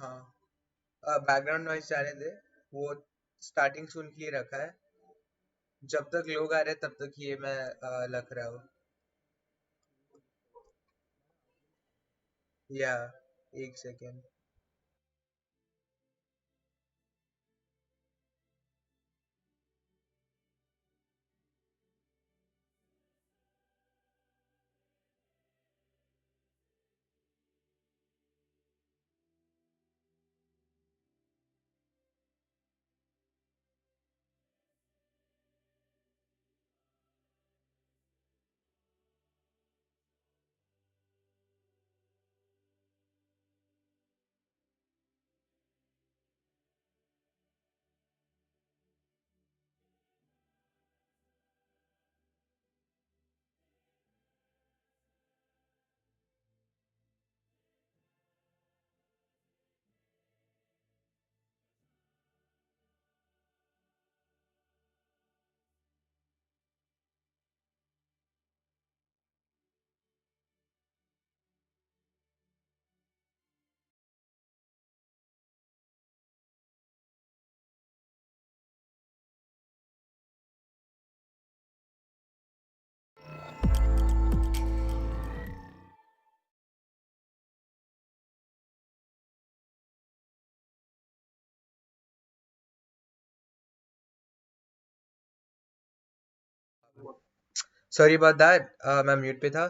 हाँ। Background noise जाने दे। वो स्टार्टिंग सुन के ही रखा है। जब तक लोग आ रहे तब तक ये मैं लग रहा हूँ। या एक सेकेंड। Sorry about that. मैं म्यूट पे था.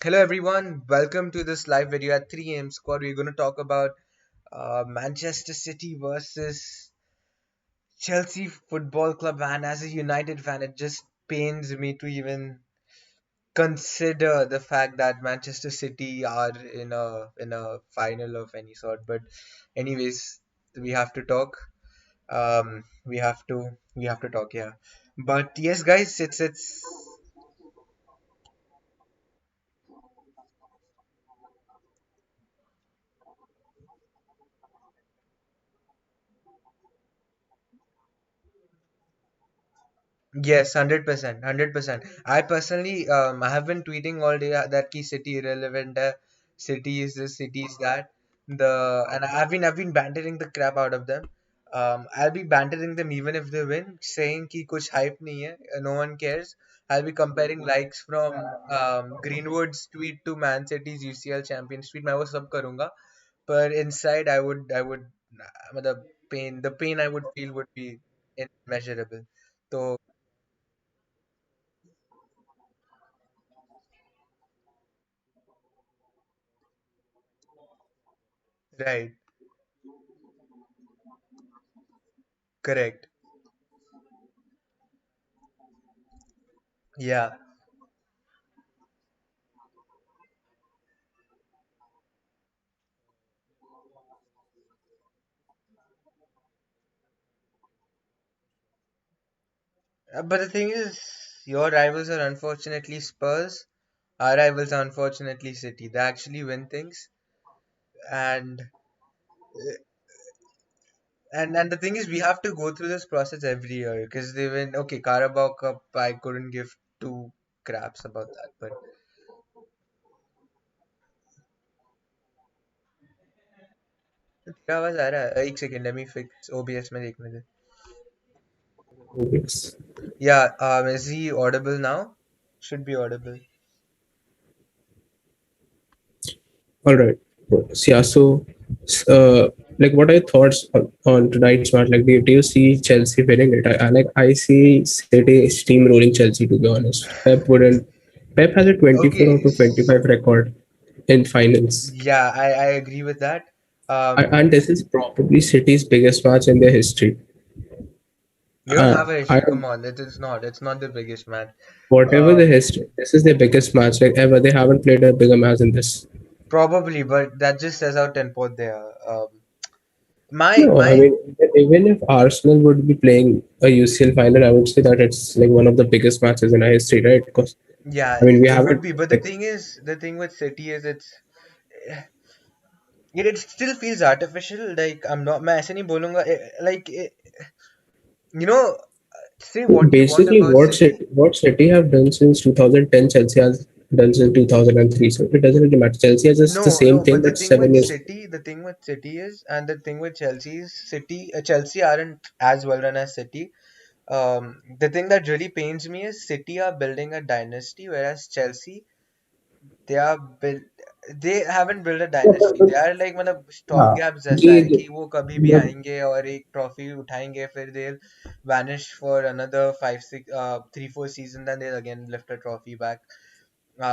Hello everyone. Welcome to this live video at 3 a.m. squad. We're going to talk about Manchester City versus Chelsea Football Club. And as a United fan, it just pains me to even consider the fact that Manchester City are in a final of any sort. But anyways, we have to talk. We have to talk. Yeah. But yes, guys, it's yes, 100%, 100%. I personally, I have been tweeting all day that key city irrelevant, city is this, city is that. And I've been bantering the crap out of them. I'll be bantering them even if they win, saying कि कुछ hype नहीं है, no one cares. I'll be comparing likes from Greenwood's tweet to Man City's UCL Champions tweet. मैं वो सब करूँगा. But inside, I would, मतलब the pain I would feel would be immeasurable. So right. Correct. Yeah. But the thing is, your rivals are unfortunately Spurs. Our rivals are unfortunately City. They actually win things, and and the thing is, we have to go through this process every year because they win. Okay, Carabao Cup. I couldn't give two craps about that, but तेरा आवाज आ रहा है. एक second, let me fix OBS में देखने दे. Yes. Yeah. Is he audible now? Should be audible. All right. Yeah. So, like, what are your thoughts on tonight's match? Like, do you see Chelsea winning it? I see City steamrolling Chelsea. To be honest, Pep has a 24 Okay. out of 25 record in finals, Yeah, I agree with that. and this is probably City's biggest match in their history. You don't Uh, have an I issue. Come on, it is not. It's not the biggest man. Whatever the Um, history, this is their biggest match like ever. They haven't played a bigger match than this. Probably, but that just says how tempo there. My No, I my mean, even if Arsenal would be playing a UCL final, I would say that it's like one of the biggest matches in our history, right? Because Yeah, I mean, we it would haven't be. But the like thing is, the thing with City is it still feels artificial. Like I'm not. मैं ऐसे नहीं बोलूँगा. Like you know, say what you want basically about City. what City have done since 2010. Chelsea has. done since 2003. So it doesn't really matter. Chelsea has just the No, same no, thing, but but 7 years. The thing with City is, and the thing with Chelsea is, Chelsea aren't as well run as City. The thing that really pains me is City are building a dynasty, whereas Chelsea, they are built, they haven't built a Yeah, dynasty. They are like मतलब stop yeah, gaps जैसा है they, कि वो कभी भी but आएंगे और एक ट्रॉफी उठाएंगे, फिर they'll vanish for another 3 4 seasons, then they'll again lift a trophy back.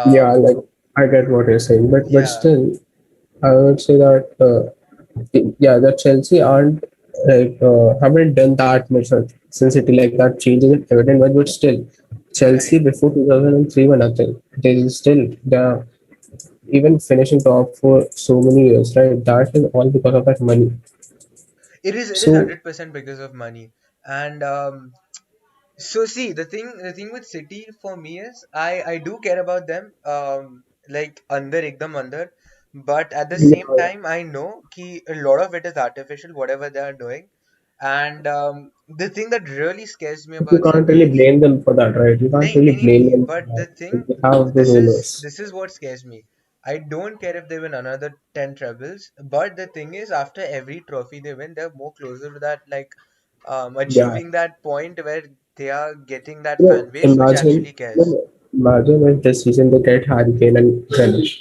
yeah, Um, like I get what you're saying, but yeah, still, I would say that yeah, the Chelsea aren't like haven't done that much since City, like that changes in evident, but still, Chelsea right. before 2003 were nothing. They still they're even finishing top for so many years, right? That is all because of that money. It is So 100% because of money. And so see, the thing with City for me is, I do care about them, like under ekdam under, but at the same yeah, time I know कि a lot of it is artificial, whatever they are doing. And the thing that really scares me you about can't City really is, blame them for that, right? You can't nahi, really nahi, nahi, blame nahi. them for But the that. thing, They have those owners. this is what scares me. I don't care if they win another 10 trebles, but the thing is, after every trophy they win, they're more closer to that, like, Yeah, achieving that point where they are getting that you fan know, base which actually cares. imagine if this season they get Harry Kane and Grealish.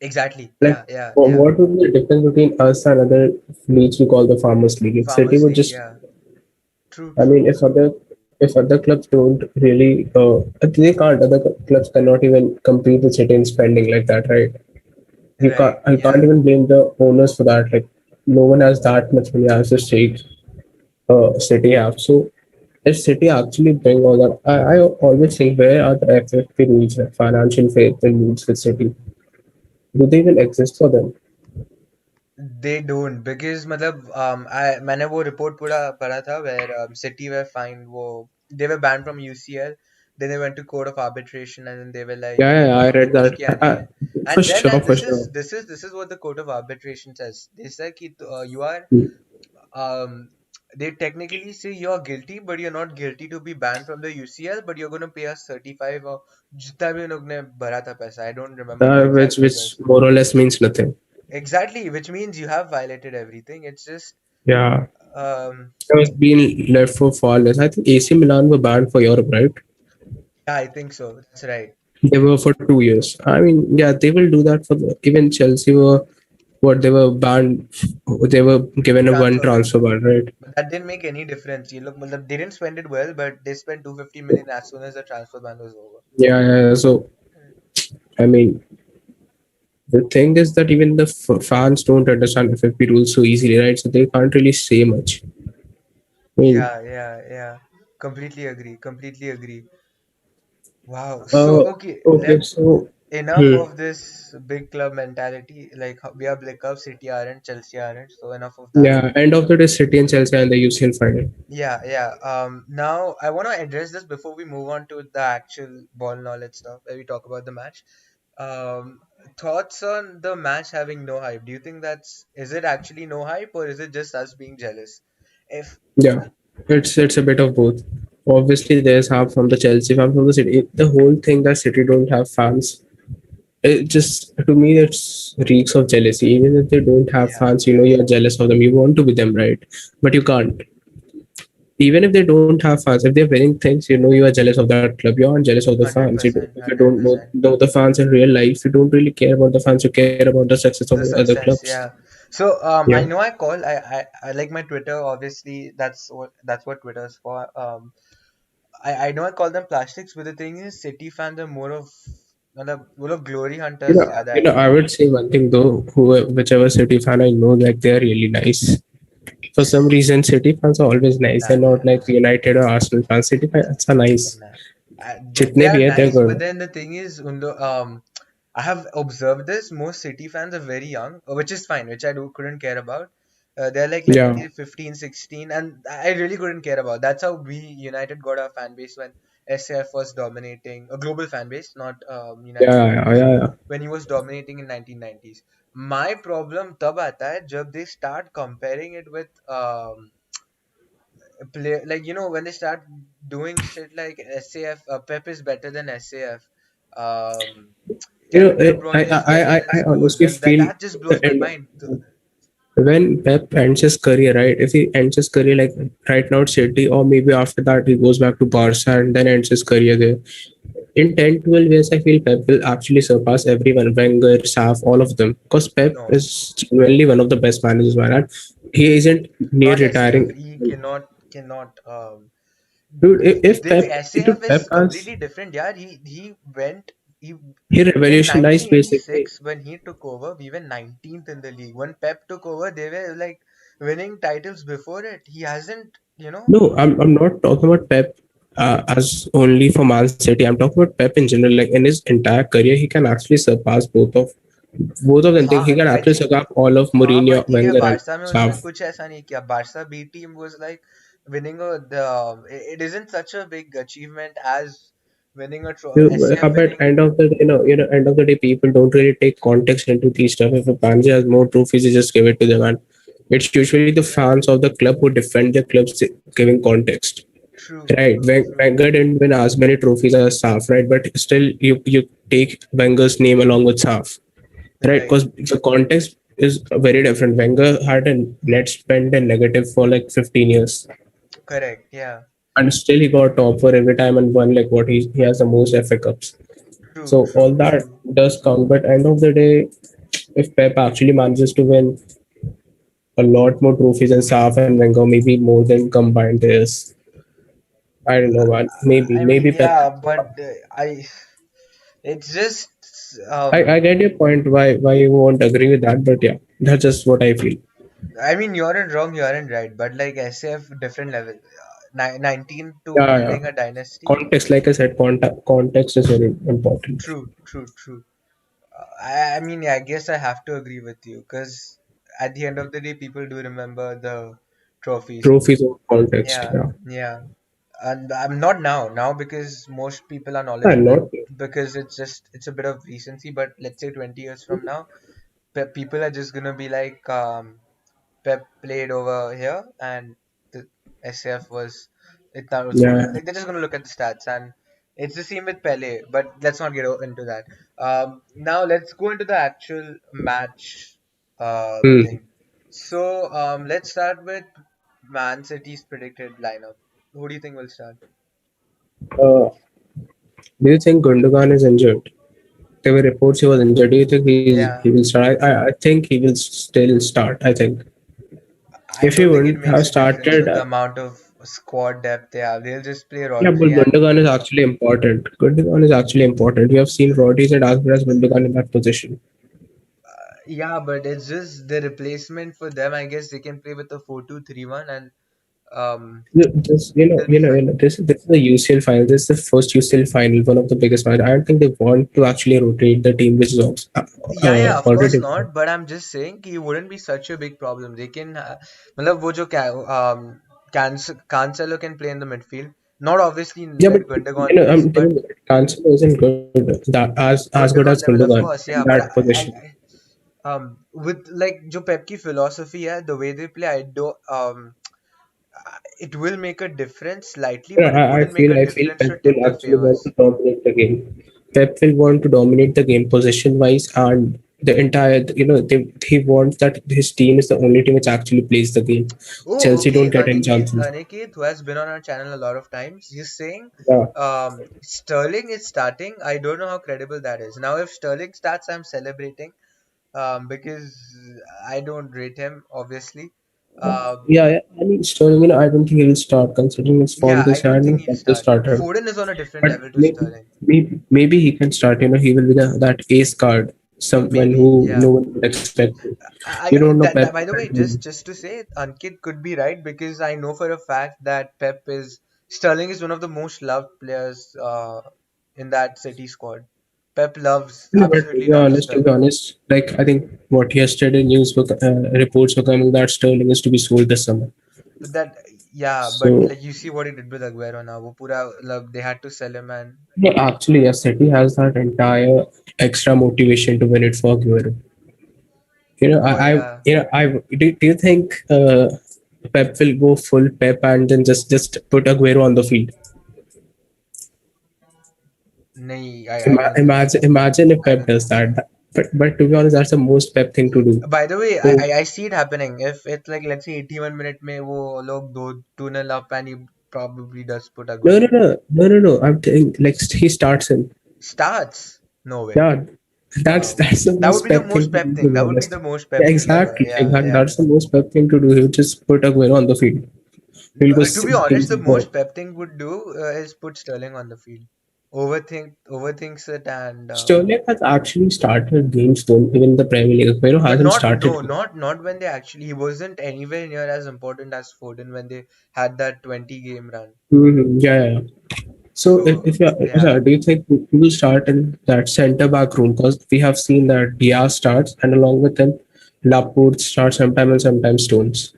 Exactly. Like, Yeah, yeah, yeah. what would be the difference between us and other leagues we call the Farmers League? If City Farmers would League. just, Yeah. True, I mean, true. if other clubs don't really, they can't. Other clubs cannot even compete with City in spending like that, right? You can't. Right. I can't Yeah. even blame the owners for that. Like, no one has that much money as the stake City have. So, if City actually bring all that, I always think where are the FFP rules, like financial fair rules with City? Do they even exist for them? They don't, because मतलब मैंने वो report पूरा पढ़ा था where City were fined, वो they were banned from UCL, then they went to court of arbitration, and then they were like Yeah, कि yeah, I हमें read कुछ that. किया नहीं है. For And then sure, for sure. this is what the court of arbitration says. They say कि you are, Hmm. um they technically say you're guilty, but you're not guilty to be banned from the UCL, but you're going to pay us 35 or जितना भी उन लोग ने भरा था पैसा. I don't remember the Which exact which figures. more or less means nothing. Exactly, which means you have violated everything. It's just, Yeah, um, I was being left for far less. I think AC Milan were banned for Europe, right? yeah, I think so. That's right. They were for 2 years. I mean, yeah, they will do that for even Chelsea were what they were banned. They were given a one Transfer ban. transfer ban, right? But that didn't make any difference. You look, matlab, they didn't spend it well, but they spent 250 million as soon as the transfer ban was over. Yeah, yeah. Yeah. So I mean, the thing is that even the fans don't understand FFP rules so easily, right? So they can't really say much. I mean, Yeah, yeah, yeah. Completely agree. Completely agree. Wow. uh, So, okay, okay, so. enough Hmm. of this big club mentality. Like, we are big club, City aren't, Chelsea aren't. So, enough of that. Yeah, end of the day, City and Chelsea and the UCL final. Yeah, yeah. Now I want to address this before we move on to the actual ball knowledge stuff, where we talk about the match. Um, Thoughts on the match having no hype? Do you think is it actually no hype, or is it just us being jealous? If Yeah, it's a bit of both. Obviously, there's half from the Chelsea, half from the City. The whole thing that City don't have fans, it just to me it's reeks of jealousy. Even if they don't have Yeah, fans, yeah, you're jealous of them. You want to be them, right? But you can't. Even if they don't have fans, if they're winning things, you are jealous of that club. You aren't jealous of the hundred fans. percent, If you hundred don't percent. know the fans in real life, you don't really care about the fans. You care about the success of The the other success, clubs. yeah. So I Yeah. know I like my Twitter. Obviously, that's what Twitter's for. I know I call them plastics, but the thing is, City fans are more of, मतलब glory hunters ज़्यादा है. I would say one thing though, whichever City fan I know, like they're really nice. For some reason, City fans are always nice. Nah, They're nah, not like nah, United or Arsenal fans. City fans are nice. nah. They Jitne are bhi hai, they're nice, but good. then the thing is, I have observed this. Most City fans are very young, which is fine, which I couldn't care about. They're like, let's Yeah, say, 15, 16, and I really couldn't care about. That's how we United got our fan base when SAF was dominating, a global fan base, not yeah, United fan yeah, base, yeah, yeah. when he was dominating in 1990s. My problem तब आता है जब they start comparing it with play, like when they start doing shit like SAF, Pep is better than SAF. Um, You know, Kevin De Bruyne is getting his I goals, honestly and that feel that just the blows my end mind. when Pep ends his career, right? If he ends his career like right now at City, or maybe after that he goes back to Barca and then ends his career there. In 10, 12 years, I feel Pep will actually surpass everyone, Wenger, Saf, all of them. Because Pep No, is genuinely one of the best managers, man. And he isn't near not SAF. retiring. He cannot. Dude, if The Pep, SAF dude, Pep is has, completely different. Yeah, he went he he in revolutionized basically. 1986 when he took over. We were 19th in the league. When Pep took over, they were like winning titles before it. He hasn't, No, I'm not talking about Pep as only for Man City. I'm talking about Pep in general. Like in his entire career, he can actually surpass both of them. He हाँ can I actually think surpass all of हाँ Mourinho, but ठीक है Wenger, and Barça में उसने Saf. कुछ ऐसा नहीं किया Barça B team was like winning it isn't such a big achievement as winning a SAF But winning. end of the day, people don't really take context into these stuff. If a manager has more trophies, you just give it to them, and it's usually the fans of the club who defend their clubs giving context. True, Right. true, Wenger didn't win as many trophies as Saf, right? But still, you take Wenger's name along with Saf, right? right, Because the context is very different. Wenger had a net spend and negative for like 15 years, correct, yeah, and still he got top for every time and won like what he has the most FA Cups. true, So all true, that true. does count. But end of the day, if Pep actually manages to win a lot more trophies than Saf and Wenger, maybe more than combined theirs, I don't know, man. I mean, Maybe Pep. yeah, but it's just, um, I get your point why you won't agree with that, but yeah, that's just what I feel. I mean, you aren't wrong, you aren't right, but like SAF, different level. 19 to Yeah, yeah. building a dynasty. Context, like I said, context is very important. True, true, true. I mean, yeah, I guess I have to agree with you because at the end of the day, people do remember the trophies. Trophies of context. Yeah, Yeah, yeah. And I'm not now because most people are and knowledgeable not because it's a bit of recency. But let's say 20 years from now, people are just gonna be like, Pep played over here and the SF was itna score. yeah. Like they're just gonna look at the stats and it's the same with Pele. But let's not get into that. Now let's go into the actual match Hmm. thing. So let's start with Man City's predicted lineup. Who do you think will start? Uh, do you think Gundogan is injured? There were reports he was injured. Do you think he Yeah, will start? I think he will still start. I think I if he don't think it wouldn't have makes a difference started, with the amount of squad depth they have. They'll just play yeah, but Rodri and Gundogan is actually important. Gundogan is actually important. We have seen Rodgers and as well as Gundogan in that position. yeah, but it's just the replacement for them. I guess they can play with a 4-2-3-1 and This, they'll be fine. this is the UCL final. This is the first UCL final, one of the biggest finals. I don't think they want to actually rotate the team, which is Yeah, yeah, of course already. not. But I'm just saying कि it wouldn't be such a big problem. They can, मतलब वो जो Cancelo can play in the midfield. Not obviously Yeah, but like Gundogan plays, I'm but telling you, Cancelo isn't good that as good as Gundogan level, Gundogan of in course, yeah. that But position. with like जो Pep की philosophy है, the way they play, I do it will make a difference slightly, but it wouldn't make a I feel difference Pep to tip will the actually want favors. to dominate the game. Pep will want to dominate the game position wise and the entire he wants that his team is the only team which actually plays the game. Oh, Chelsea don't okay. get any chances. Aniket, who has been on our channel a lot of times, he's saying Yeah. Sterling is starting. I don't know how credible that is. Now, if Sterling starts, I'm celebrating because I don't rate him, obviously. Um, Yeah. I mean, Sterling, I don't think he will start considering his form yeah, I this year. I don't think don't he'll think they start. started. Foden is on a different But level to Sterling. maybe he can start. He will be that ace card, someone Maybe, who yeah. no one would expect. You I don't know that, Pep. that by the way, just to say, Ankit could be right because I know for a fact that Sterling is one of the most loved players in that City squad. Pep Yeah, but absolutely loves to be Sterling. honest, like I think what yesterday reports were coming that Sterling is to be sold this summer. But that yeah, but So like you see what he did with Aguero now. वो पूरा like they had to sell him and yeah, actually, yes, City has that entire extra motivation to win it for Aguero. oh yeah. Do you think Pep will go full Pep and then just put Aguero on the field? nahi, I don't think so. Imagine if I Pep don't does think so. that. But to be honest, that's the most Pep thing to do. By the way, So I see it happening. If it's like, let's say 81 minute में वो लोग दो 2-0 up and he probably does put no, Aguero. no, no, no, no, no. I'm saying like he starts in. Starts? No way. Yeah, Wow. that's the That would most be the Pep most thing to Pep do. thing. To be That would be honest. the most Yeah, Pep thing ever. exactly, Yeah, exactly. yeah. That's the most Pep thing to do. He would just put Aguero on the field. He'll go. To be honest, the He'll most Pep thing would do is put Sterling on the field. Overthinks it, and Sterling has actually started games though, even in the Premier League. Aguero but hasn't not started. no not when they actually, he wasn't anywhere near as important as Foden when they had that 20 game run. Yeah, yeah, yeah. So So yeah, yeah. do you think we will start in that centre back role? Because we have seen that Diaz starts, and along with him, Laporte starts sometime and sometimes Stones.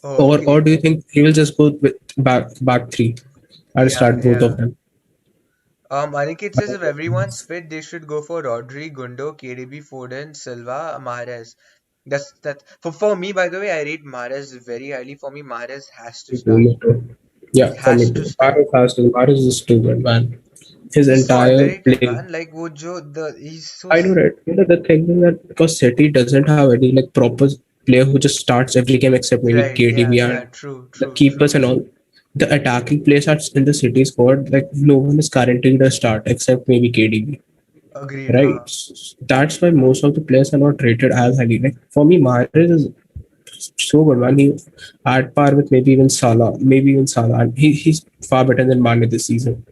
Oh, Or okay. do you think he will just go with back three and Yeah, start both of yeah. them? Aniket says if everyone's fit, they should go for Rodri, Gundo, KDB, Foden, Silva, Mahrez. That for me. By the way, I rate Mahrez very highly. For me, Mahrez has to Me too, start. me too. He Yeah, for me has to too. start. Mahrez is too good, man. His He's so entire underrated, play. man. Like wo jo the he's so I know that. The thing is that because City doesn't have any like proper player who just starts every game except maybe right. Yeah, KDB yeah. and True, the true, keepers true. and all. The attacking players are in the City squad. Like no one is guaranteed a start except maybe KDB. Agreed, Right. huh? That's why most of the players are not rated as highly. Like for me, Mahrez is so good, man. He at par with maybe even Salah. And he's far better than Mane this season.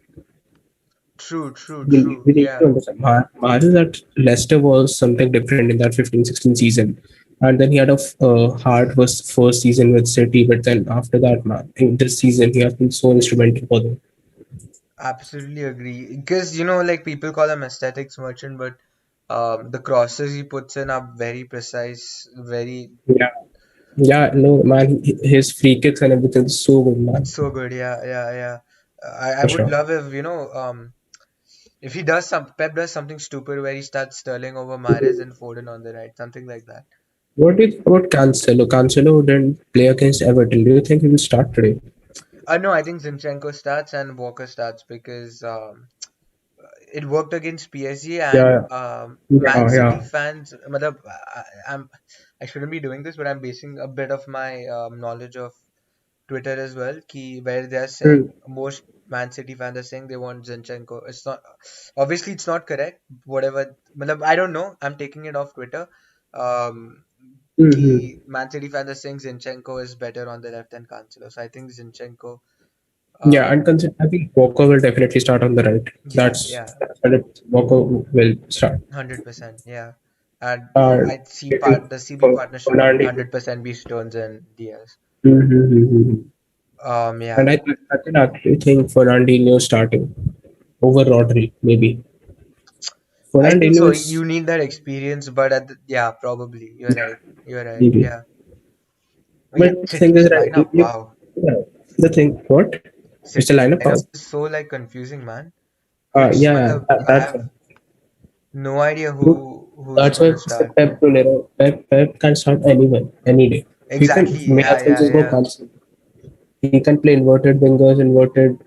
True, true, We true. need to Yeah. understand. Mahrez at Leicester was something different in that 15-16 season. And then he had a hard first season with City, but then after that, man, in this season, he has been so instrumental for them. Absolutely agree. Because like people call him aesthetics merchant, but the crosses he puts in are very precise, very Yeah. Yeah, no, man, his free kicks and everything is so good, man. so good. Yeah, yeah, yeah. I For would sure. love if if he does Pep does something stupid where he starts Sterling over Mahrez and Foden on the right, something like that. What do you think about Cancelo? Cancelo didn't play against Everton. Do you think he will start today? No, I think Zinchenko starts and Walker starts because it worked against PSG and Yeah, Man yeah, City yeah. fans. Matlab, I shouldn't be doing this, but I'm basing a bit of my knowledge of Twitter as well, where they're saying Mm, most Man City fans are saying they want Zinchenko. It's not, obviously it's not correct. Whatever, matlab, I don't know. I'm taking it off Twitter. Um, mm-hmm. Man City fans are saying Zinchenko is better on the left than Cancelo. So I think Zinchenko. Yeah, Um, I think Walker will definitely start on the right. yeah, yeah, That's 100%. Walker will start. 100%. Yeah, and And I see waiting the CB for partnership would Fernandinho. 100% be Stones and Diaz. Mm-hmm. And Yeah. I can actually think Fernandinho starting over Rodri, maybe. I think Fernandinho so. is You need that experience, but yeah, probably. You're yeah, right. You're right. maybe. Yeah. But yeah, But the thing is, City's right? lineup, wow. Yeah, the thing, what? It's the City's lineup lineup house. is so like confusing, man. Which, Yeah, I that's have no idea Look, who's that's why gonna it's the start. Pep rule. Pep can start anyone, any day. Exactly. Yeah, Miaz can yeah, just go yeah. cancel. He can play inverted wingers, inverted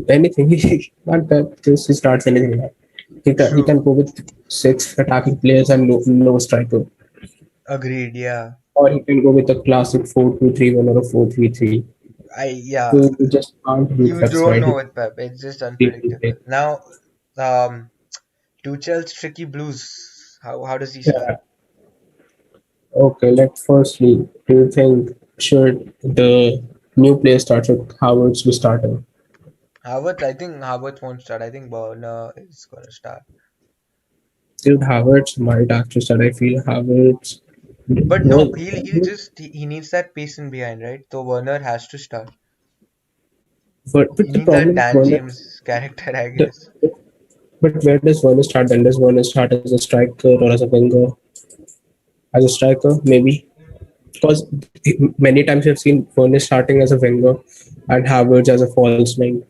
anything. Man, Pep just he starts anything. Now. He True. can go with six attacking players and no striker, Agreed. Yeah. or he can go with a classic 4-2-3-1 or a 4-3-3. Yeah. So you just can't beat You Pep's don't mind. know with Pep. It's just unpredictable. Now, Tuchel's tricky blues. How does he start? Yeah. Okay. Let's firstly, do you think should the new player start with Havertz be starting? Havertz, I think Havertz won't start. I think Werner is gonna start. Dude, Havertz might actually start. I feel Havertz But no, was, he'll just he needs that pace in behind, right? So Werner has to start. but He the needs that problem with Dan Werner, James character, I the, guess. but where does Werner start then? Does Werner start as a striker or as a winger? As a striker, maybe. Because many times you've seen Werner starting as a winger and Havertz as a false nine.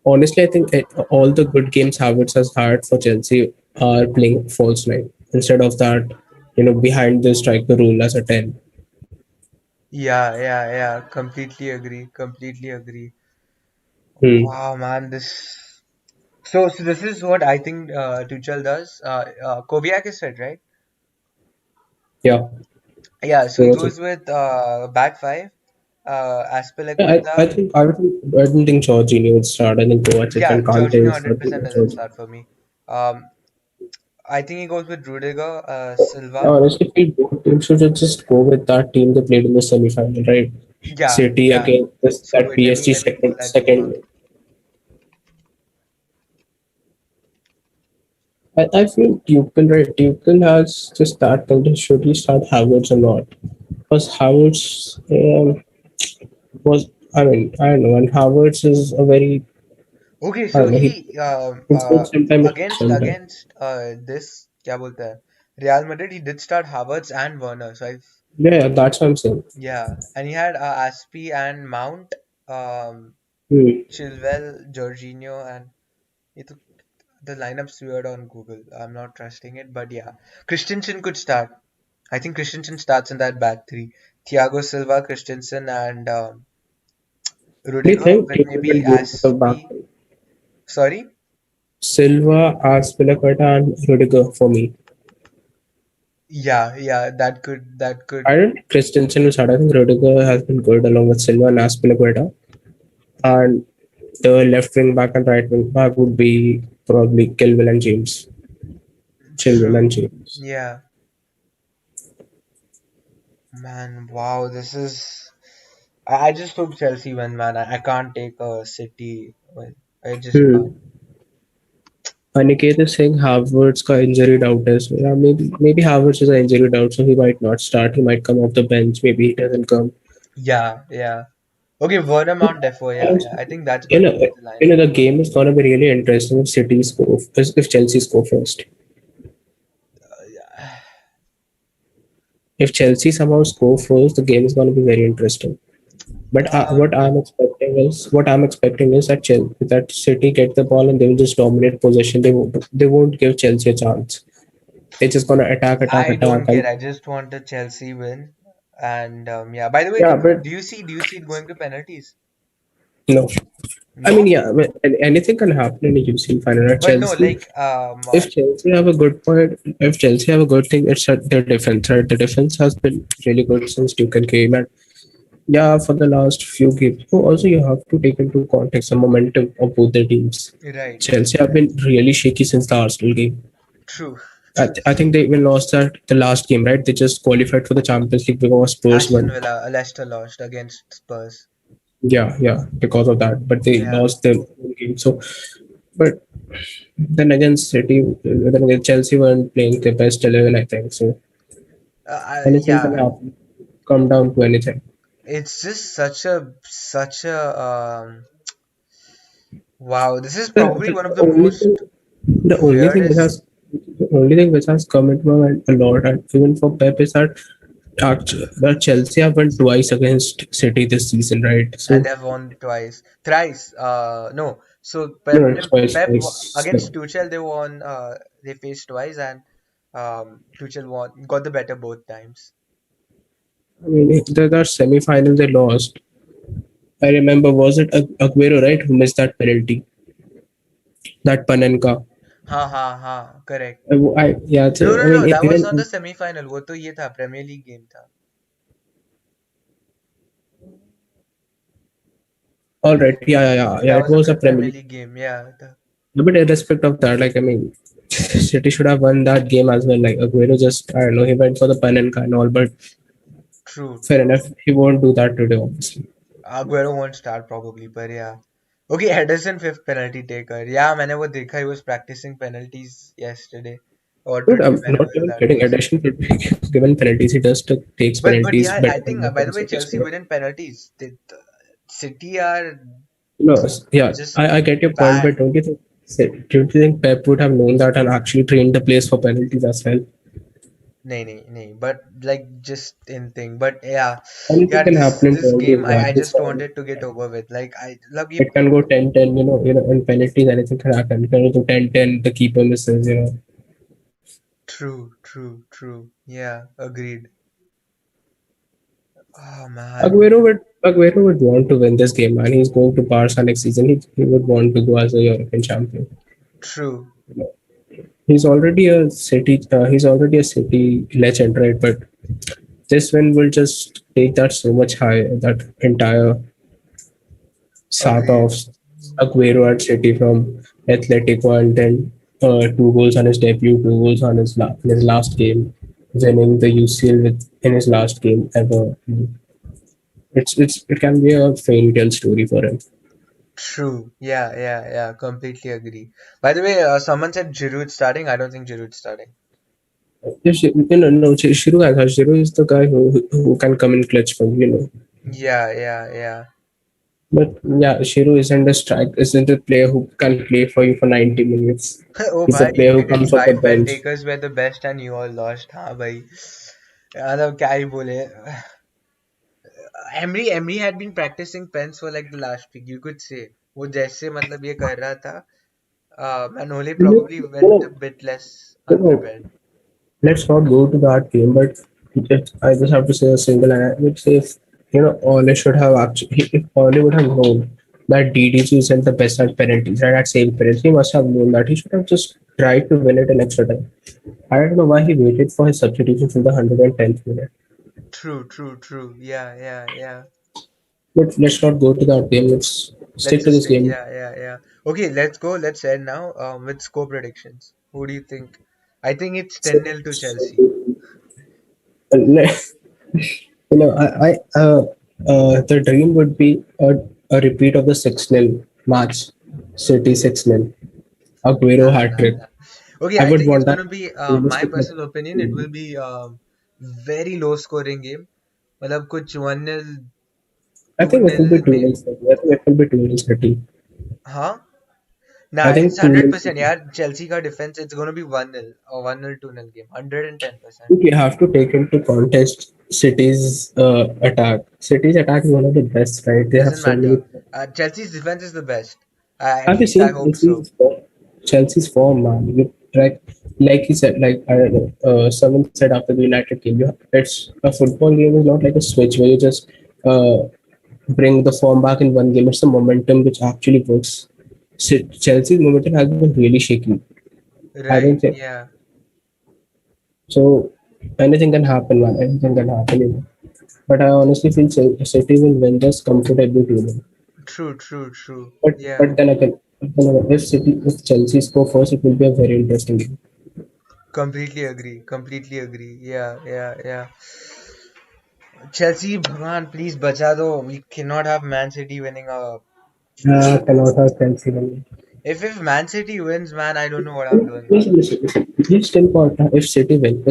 Honestly, I think all the good games Havertz has had for Chelsea are playing false nine instead of that, behind the striker rule as a 10. Yeah, yeah, yeah. Completely agree. Completely agree. Hmm. Wow, man, this. So this is what I think Tuchel does. Kovacic is fit, right? Yeah. Yeah, so he Who was it? goes with back five, I Aspilicueta. think I don't think Jorginho would start. I think Kovacic Yeah, and Kante Jorginho will start. 100% doesn't start for me. Um, I think he goes with Rudiger, Yeah, Silva. honestly, I feel both teams should just go with that team they played in the semi-final, right? Yeah, City yeah. against So that wait, PSG let me pull second that team up. second. I feel Tuchel, right? Tuchel has just that thing. Should he start Havertz or not? Because Havertz was, I mean, I don't know, and Havertz is a very, Okay, I so don't know, he he's good sometimes, sometimes. against this क्या बोलते हैं Real Madrid, he did start Havertz and Werner. So I Yeah, that's what I'm saying. yeah, and he had Aspi and Mount, um, Hmm. Chilwell, Jorginho, and it, the lineup's weird on Google. I'm not trusting it, but yeah, Christensen could start. I think Christensen starts in that back three. Thiago Silva, Christensen, and Do you Rudiger think with Tuchel will maybe go with the back? Aspi. Sorry. Silva, Azpilicueta, and Rudiger for me. Yeah, yeah, that could. I don't think Christensen will start. I think Rudiger has been good along with Silva and Azpilicueta. And the left wing back and right wing back would be probably Chilwell and James. Chilwell and True. James. Yeah, man. Wow, this is. I just hope Chelsea win, man. I can't take a City win. I just can't. Hmm. Aniket is saying Havertz ka injury doubt is, yeah, maybe Havertz is an injury doubt, so he might not start. He might come off the bench. Maybe he doesn't come. Yeah, yeah. Okay, Werner Mount Defo. I Yeah, don't yeah. see- I think that's You going to know, be the lineup. the game is gonna be really interesting if City score, if Chelsea score first. Yeah. If Chelsea somehow score first, the game is gonna be very interesting. But Um, what I'm expecting is that that City get the ball and they will just dominate possession. They won't give Chelsea a chance. They're just gonna I attack, don't and care. I just want a Chelsea win. And yeah. By the way, yeah, but do you see it going to penalties? no. I mean, No, yeah, but anything can happen in a UCL final. Right? but no. Chelsea, Like if Chelsea have a good point, if Chelsea have a good thing, it's at their defense. Right? The defense has been really good since Tuchel came, and yeah, for the last few games. So also you have to take into context the momentum of both the teams. right. Chelsea have been really shaky since the Arsenal game. True. I think they even lost that the last game, right? They just qualified for the Champions League because Spurs Aston won. Villa, Leicester lost against Spurs. Yeah, because of that. But they Yeah. lost their own game. So, but then again, then again, Chelsea weren't playing their best 11, I think. So anything can Yeah. happen. Come down to anything. It's just such a wow. This is The, probably one of the the only thing, most the only thing which weirdest. has, the only thing which has come into my mind a lot, and even for Pep, is that that Chelsea have won twice against City this season, right? And So they've won twice, thrice. No. So no, it's twice, twice. Against Tuchel they won. They faced twice, and Tuchel won, got the better both times. I mean, the semi-final they lost. I remember, was it Aguero, right, who missed that penalty, that Panenka? Ha ha ha. Correct. Yeah, No, I no, mean, no. That was not the even semi-final. वो तो ये था Premier League game था. all right, yeah. That It was a was a Premier Premier League. League game. Yeah. But in respect of that, like I mean, City should have won that game as well. Like Aguero just, I don't know, he went for the Panenka and all, but True. fair True. enough, he won't do that today, obviously. Aguero won't start probably, but yeah. Okay, Henderson fifth penalty taker. Yeah, मैंने वो देखा. He was practicing penalties yesterday or Dude, today, I'm not whenever even that kidding. was. Addition should be given penalties. He just takes But penalties yeah, I better think than the by the way, City Chelsea squad. win in penalties. City are No, yeah, just I get your point, but bad. don't you think Pep would have known that and actually trained the players for penalties as well? No, no, no. But like just in thing. But yeah, Anything yeah. can happen in This game, penalties, man. I It's just fine. wanted to get over with. Like I love you. It can go 10-10. In penalties, anything can happen. It can go 10-10. The keeper misses. True, true, true. Yeah, agreed. Oh man. Aguero would want to win this game, man. He's going to Barca next season. He would want to go as a European champion. True. He's already a city legend, right? But this win will just take that so much higher. That entire saga Agreed. of Aguero at City from Atletico, and then 2 goals on his debut, 2 goals on in his last game, winning the UCL in his last game ever. It can be a fairy tale story for him. True. Yeah, yeah, yeah. Completely agree. By the way, someone said Giroud starting. I don't think Giroud starting. No, Shiro is the guy who can come in clutch for you. Yeah, yeah, yeah. But yeah, Shiro isn't a player who can play for you for 90 minutes. Oh, He's a bhai, player who comes off the 85 pen bench. takers were the best and you all lost. हाँ भाई. मतलब क्या ही बोले. Emery had been practicing pens for like the last week. You could say. वो जैसे मतलब ये कर रहा था. Manole You probably went a know, bit less you know, unprepared. let's not go to that game, but I just have to say a single line. I would say if Ole should have actually, if Ole would have known that DDG isn't the best at penalties, right, at saving penalties, he must have known that. He should have just tried to win it in extra time. I don't know why he waited for his substitution till the 110th minute. True, true, true. Yeah, yeah, yeah. But let's not go to that game. Let's Let's stick to just this stick. game. Yeah, yeah, yeah. Okay, let's go. Let's end now with score predictions. Who do you think? I think it's 10-0 to Chelsea. The dream would be a repeat of the 6-0 match, City 6-0, Aguero Nah, hat nah, trick. nah. Okay, I I would think it's want going that to be, my realistic. personal opinion, it will be very low scoring game. मतलब कुछ 1-0, I think it will be 2-0 2 में. 0 I think it will be 2 0 30. हाँ. Nah, I it's think 2 0 100%. 30. Yeah, Chelsea का defense, it's going to be 1-0 or 1-0, 2-0 game. 110%. You have to take into context City's attack. City's attack is one of the best, right? They have Doesn't so many. matter. Chelsea's defense is the best. At Have you least I seen hope so. Chelsea's form, man? Like he said, like I don't know. Someone said after the United game, it's a football game is not like a switch where you just uh, bring the form back in one game. It's the momentum which actually works. Chelsea's momentum has been really shaky. I don't Right, think yeah. so. Anything can happen, man. Anything can happen. But I honestly feel City will win this comfortably 2-0. True, true, true. But Yeah. but then again, if Chelsea score first, it will be a very interesting game. Completely agree. Completely agree. Yeah, yeah, yeah. Chelsea, Bhagwan, please bacha do. We cannot have Man City winning a. Cannot have Chelsea winning. If Man City wins, man, I don't know what I'm doing, man. Listen. He still got if City win,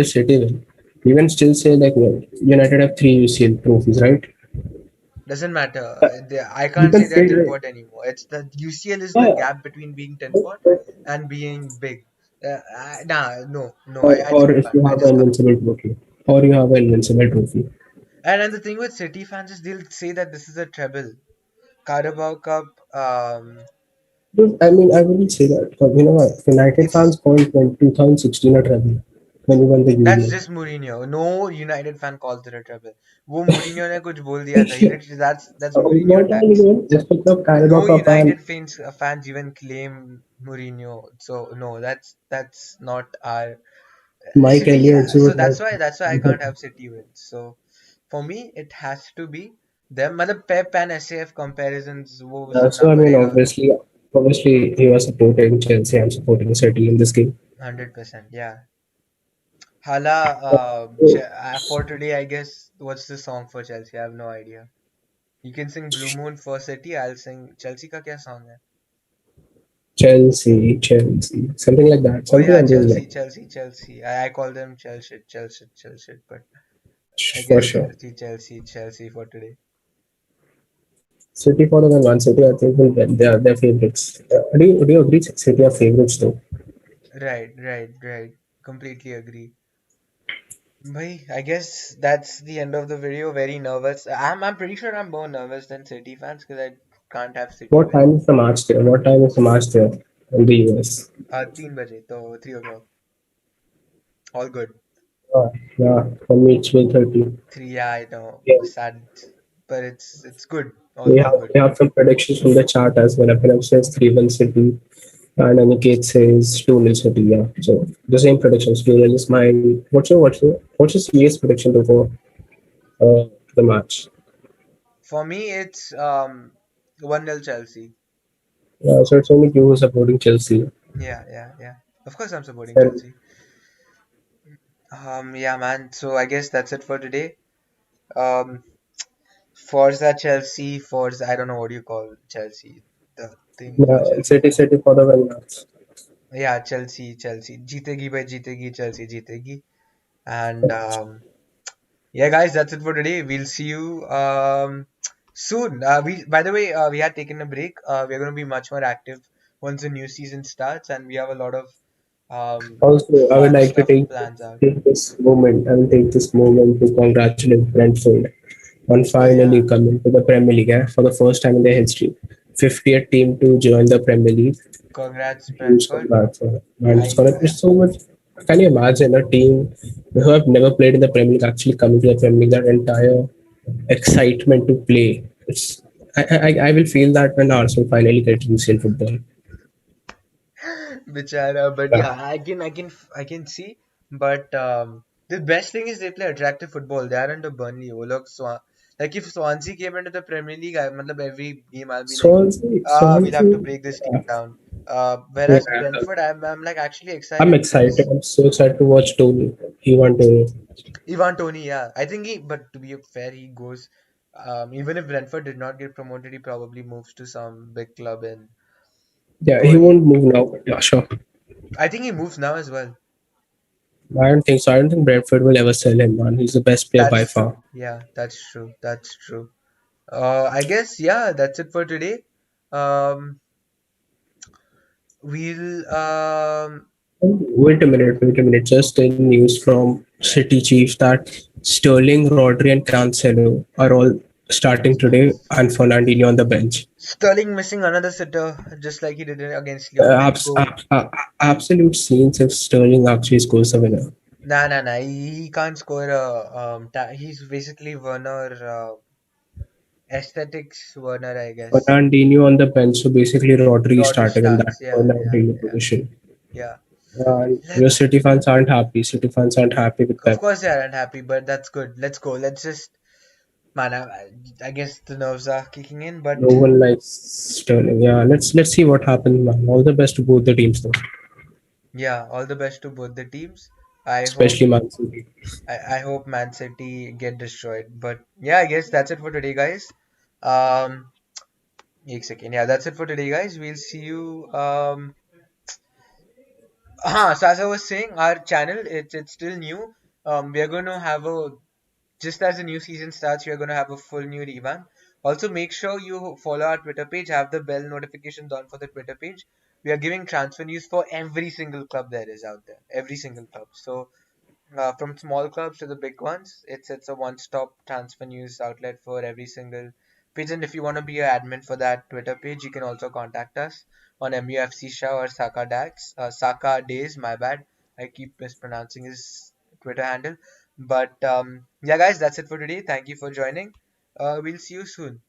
you can still say like well, United have 3 UCL trophies, right? Doesn't matter. I You can't can say they're say 10 right. pot anymore. It's the UCL is the Yeah, gap between being 10 pot and being big. Nah, no, no. I or just if can't. you I have an just can't. invincible trophy, or you have an invincible trophy. And the thing with City fans is they'll say that this is a treble. Carabao Cup. I mean, I wouldn't say that. But you know what? United It's fans called 2016 a treble when we won the That's Union. just Mourinho. No United fan calls it a treble. वो Mourinho ने कुछ बोल दिया था. He literally that's Mourinho What are you tax. doing? Just pick up Carabao No Cup and United fans even claim Mourinho. So no, that's not our Mike City. Elliott. So So like, that's why I can't have City wins. So for me, it has to be them. मतलब Pep and SAF comparisons वो so सुनना I mean, पड़ेगा. obviously, he was supporting Chelsea and supporting City in this game. 100%. Yeah. Hala, for today, I guess, what's the song for Chelsea? I have no idea. You can sing Blue Moon for City, I'll sing Chelsea का क्या song है? Chelsea, something like that. Oh Something yeah, I'm doing like Chelsea. I call them Chelsea, but I for guess sure. Chelsea for today. City for the Man City, I think will win. They are favorites. Do you agree? City are favorites though. Right. Completely agree. Bhai, I guess that's the end of the video. Very nervous. I'm pretty sure I'm more nervous than City fans because I can't have City What win. time is the match there? What time is the match there in the US? 3 बजे, तो 3 o'clock. All good. Yeah, for me it's 12:30. 3, yeah, I know. Yeah. Sad, but it's good. We All have good. we have some predictions from the chart as well. Everyone says 3-1 City. And Aniket says 2-0 City. Yeah. So the same predictions. 2-0 is mine. What's your serious prediction before the match? For me, it's 1-0 Chelsea. So it's only you who supporting Chelsea. Yeah, yeah, yeah. Of course, I'm supporting And Chelsea. Yeah, man. So I guess that's it for today. Um, Forza Chelsea, Forza. I don't know what you call Chelsea. The thing for Chelsea. City for the win. Yeah, Chelsea. जीतेगी भाई जीतेगी Chelsea जीतेगी. And yeah, guys, that's it for today. We'll see you soon. We by the way, we had taken a break. We're going to be much more active once the new season starts, and we have a lot of Also, I would fun like to stuff plans out. take this moment. I will take this moment to congratulate Brentford on Oh finally yeah, coming to the Premier League for the first time in their history. 50th team to join the Premier League. congrats Huge Brentford. congrats for it. And I it's gonna be so much. Can you imagine a team who have never played in the Premier League actually coming to the Premier League? That entire excitement to play. I will feel that when Arsenal finally get UCL football. Bichara, but Yeah. yeah, I can see. But the best thing is they play attractive football. They aren't a Burnley. वो लोग like if Swansea came into the Premier League, मतलब every game I'll be like, we'll have to Swansea. break this team Yeah. down. Yeah. Whereas Brentford, I'm like actually I'm excited excited. because I'm so excited to watch Tony. Ivan Tony. Ivan Toney, yeah, I think but to be fair, he goes. Even if Brentford did not get promoted, he probably moves to some big club in Yeah, he or won't move now. But yeah, sure. I think he moves now as well. I don't think so. I don't think Brentford will ever sell him, man. He's the best player by That's far. true. Yeah, that's true. That's true. I guess yeah, that's it for today. Um, we'll Wait a minute. Just in news from City Chiefs that Sterling, Rodri, and Cancelo are all starting today, and Fernandinho on the bench. Sterling missing another sitter just like he did it against Leon. Let's go. Absolute scenes if Sterling actually scores the winner. Nah. He can't score a he's basically Werner aesthetics Werner, I guess. Fernandinho on the bench, so basically Rodri is Rodri starting in that starts. Yeah, yeah, Fernandinho yeah, position. yeah. And your Let's. City fans aren't happy. City fans aren't happy with Of Pep. course they aren't happy, but that's good. Let's go. Let's just man. I guess the nerves are kicking in, No but one likes Sterling. Yeah, let's see what happens, man. All the best to both the teams, though, yeah, all the best to both the teams. I hope especially Man City. I hope Man City get destroyed. But yeah, I guess that's it for today, guys. Um, एक second. Yeah, that's it for today, guys. We'll see you. So as I was saying, our channel it's still new. We are going to have a just as the new season starts, we are going to have a full new revamp. Also, make sure you follow our Twitter page. Have the bell notifications on for the Twitter page. We are giving transfer news for every single club there is out there. Every single club. So from small clubs to the big ones, it's a one-stop transfer news outlet for every single page. And if you want to be an admin for that Twitter page, you can also contact us on MUFC Show or Saka Dax, Saka Days. My bad, I keep mispronouncing his Twitter handle. But yeah, guys, that's it for today. Thank you for joining. We'll see you soon.